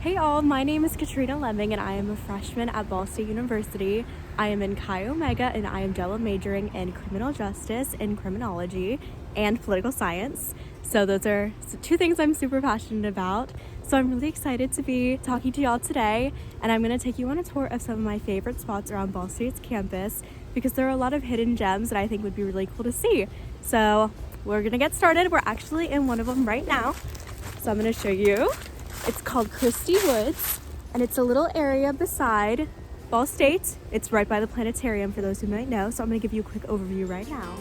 Hey all, my name is Katrina Lemming and I am a freshman at Ball State University. I am in Chi Omega and I am double majoring in criminal justice and criminology and political science. So those are two things I'm super passionate about. So I'm really excited to be talking to y'all today, and I'm going to take you on a tour of some of my favorite spots around Ball State's campus because there are a lot of hidden gems that I think would be really cool to see. So we're going to get started. We're actually in one of them right now. So I'm going to show you. It's called Christina Woods, and it's a little area beside Ball State. It's right by the Planetarium for those who might know, so I'm going to give you a quick overview right now.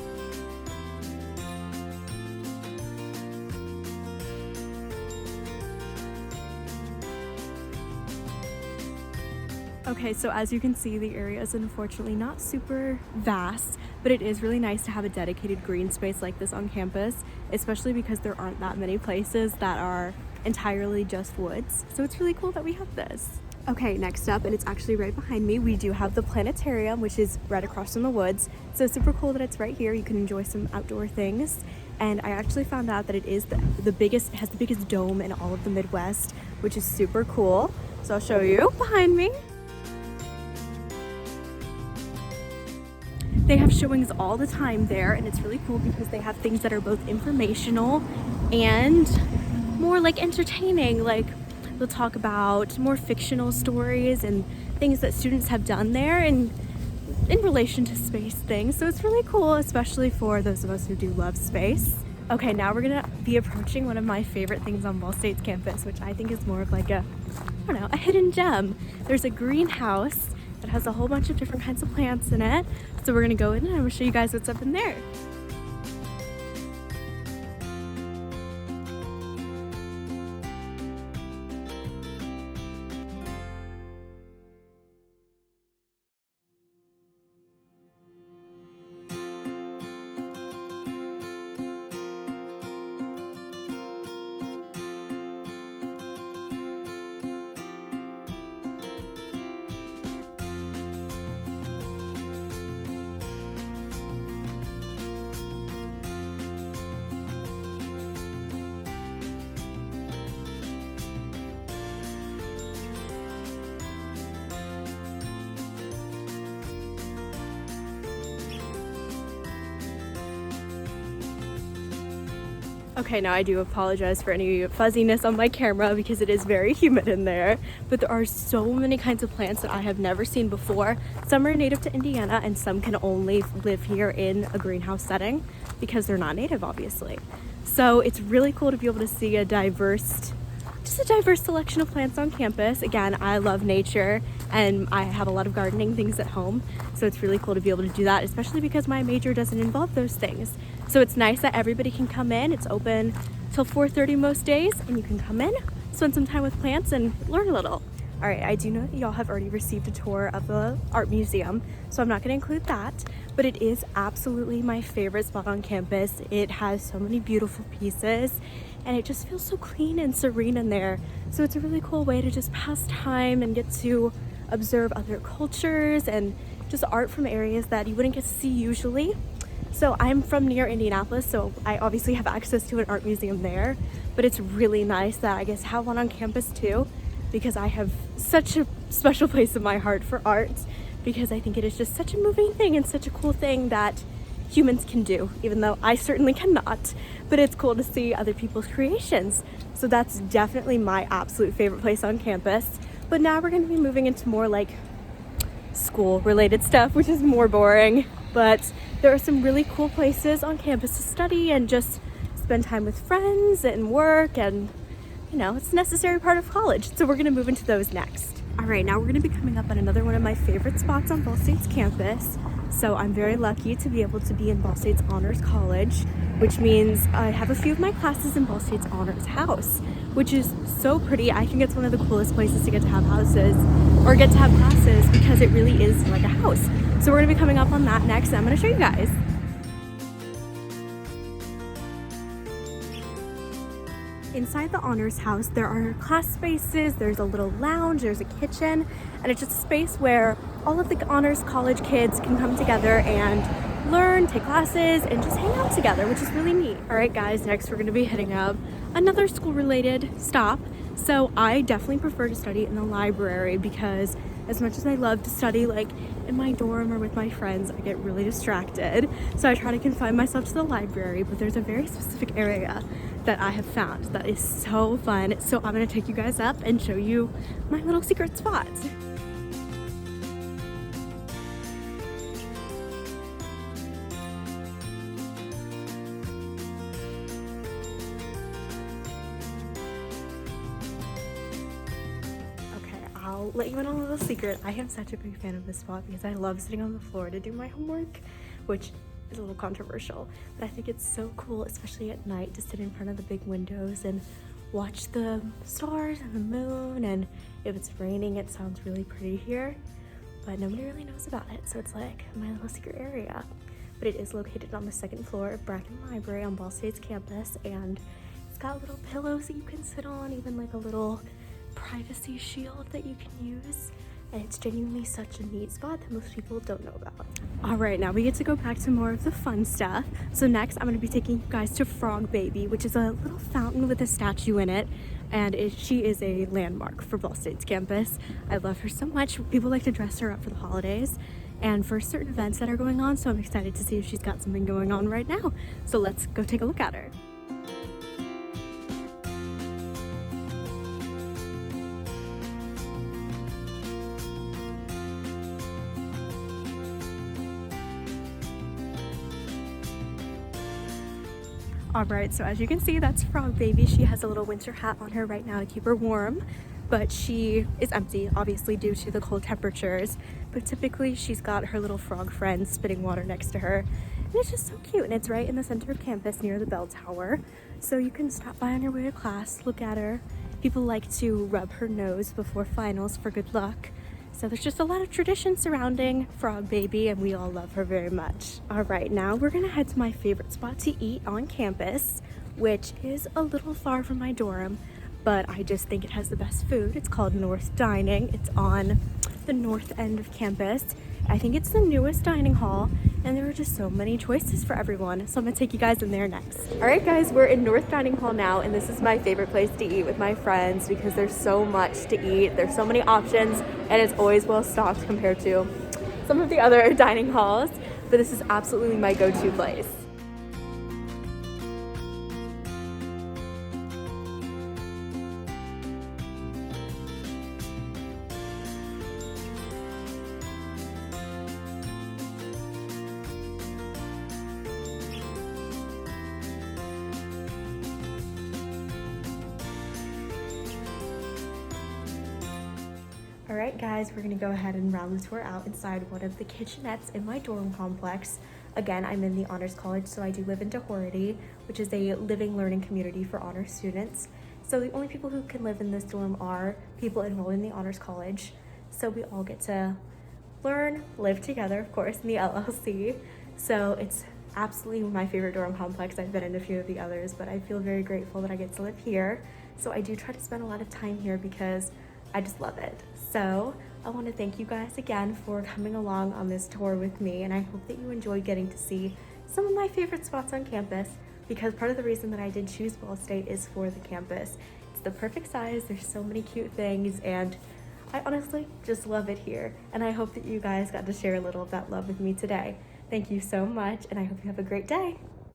Okay, so as you can see, the area is unfortunately not super vast, but it is really nice to have a dedicated green space like this on campus, especially because there aren't that many places that are entirely just woods. So it's really cool that we have this. Okay, next up, and it's actually right behind me, we do have the Planetarium, which is right across from the woods. So it's super cool that it's right here. You can enjoy some outdoor things. And I actually found out that it is the biggest, it has the biggest dome in all of the Midwest, which is super cool. So I'll show you behind me. They have showings all the time there, and it's really cool because they have things that are both informational and more like entertaining. Like they'll talk about more fictional stories and things that students have done there and in relation to space things. So it's really cool, especially for those of us who do love space. Okay, now we're gonna be approaching one of my favorite things on Ball State's campus, which I think is more of like a hidden gem. There's a greenhouse that has a whole bunch of different kinds of plants in it. So we're gonna go in and I'm gonna show you guys what's up in there. Okay, now I do apologize for any fuzziness on my camera because it is very humid in there, but there are so many kinds of plants that I have never seen before. Some are native to Indiana and some can only live here in a greenhouse setting because they're not native, obviously. So it's really cool to be able to see a diverse selection of plants on campus. Again, I love nature and I have a lot of gardening things at home, so it's really cool to be able to do that, especially because my major doesn't involve those things. So it's nice that everybody can come in. It's open till 4:30 most days, and you can come in, spend some time with plants, and learn a little. All right, I do know that y'all have already received a tour of the art museum, so I'm not going to include that, but it is absolutely my favorite spot on campus. It has so many beautiful pieces, and it just feels so clean and serene in there. So it's a really cool way to just pass time and get to observe other cultures and just art from areas that you wouldn't get to see usually. So I'm from near Indianapolis, so I obviously have access to an art museum there, but it's really nice that I guess have one on campus too, because I have such a special place in my heart for art, because I think it is just such a moving thing and such a cool thing that humans can do, even though I certainly cannot, but it's cool to see other people's creations. So that's definitely my absolute favorite place on campus. But now we're going to be moving into more like school related stuff, which is more boring, but there are some really cool places on campus to study and just spend time with friends and work, and you know, it's a necessary part of college. So we're going to move into those next. All right, now we're going to be coming up on another one of my favorite spots on Ball State's campus. So I'm very lucky to be able to be in Ball State's Honors College, which means I have a few of my classes in Ball State's Honors House, which is so pretty. I think it's one of the coolest places to get to have houses or get to have classes because it really is like a house. So we're going to be coming up on that next, and I'm going to show you guys. Inside the Honors House, there are class spaces, there's a little lounge, there's a kitchen, and it's just a space where all of the Honors College kids can come together and learn, take classes, and just hang out together, which is really neat. All right, guys, next we're going to be hitting up another school-related stop. So I definitely prefer to study in the library because as much as I love to study like in my dorm or with my friends, I get really distracted. So I try to confine myself to the library, but there's a very specific area that I have found that is so fun. So I'm gonna take you guys up and show you my little secret spots. I'll let you in on a little secret. I am such a big fan of this spot because I love sitting on the floor to do my homework, which is a little controversial, but I think it's so cool, especially at night, to sit in front of the big windows and watch the stars and the moon. And if it's raining, it sounds really pretty here, but nobody really knows about it. So it's like my little secret area. But it is located on the second floor of Bracken Library on Ball State's campus, and it's got little pillows that you can sit on, even like a little privacy shield that you can use, and it's genuinely such a neat spot that most people don't know about. All right, now we get to go back to more of the fun stuff. So next I'm going to be taking you guys to Frog Baby, which is a little fountain with a statue in it, and she is a landmark for Ball State's campus. I love her so much. People like to dress her up for the holidays and for certain events that are going on, so I'm excited to see if she's got something going on right now. So let's go take a look at her. Alright, so as you can see, that's Frog Baby. She has a little winter hat on her right now to keep her warm, but she is empty, obviously due to the cold temperatures. But typically she's got her little frog friend spitting water next to her. And it's just so cute, and it's right in the center of campus near the bell tower. So you can stop by on your way to class, look at her. People like to rub her nose before finals for good luck. So there's just a lot of tradition surrounding Frog Baby, and we all love her very much. All right, now we're gonna head to my favorite spot to eat on campus, which is a little far from my dorm, but I just think it has the best food. It's called North Dining. It's on the north end of campus. I think it's the newest dining hall, and there are just so many choices for everyone. So I'm gonna take you guys in there next. All right, guys, we're in North Dining Hall now, and this is my favorite place to eat with my friends because there's so much to eat. There's so many options, and it's always well stocked compared to some of the other dining halls, but this is absolutely my go-to place. All right, guys, we're gonna go ahead and round the tour out inside one of the kitchenettes in my dorm complex. Again, I'm in the Honors College, so I do live in Doherty, which is a living learning community for honors students. So the only people who can live in this dorm are people enrolled in the Honors College. So we all get to learn, live together, of course, in the LLC. So it's absolutely my favorite dorm complex. I've been in a few of the others, but I feel very grateful that I get to live here. So I do try to spend a lot of time here because I just love it. So I want to thank you guys again for coming along on this tour with me, and I hope that you enjoyed getting to see some of my favorite spots on campus, because part of the reason that I did choose Ball State is for the campus. It's the perfect size, there's so many cute things, and I honestly just love it here, and I hope that you guys got to share a little of that love with me today. Thank you so much, and I hope you have a great day.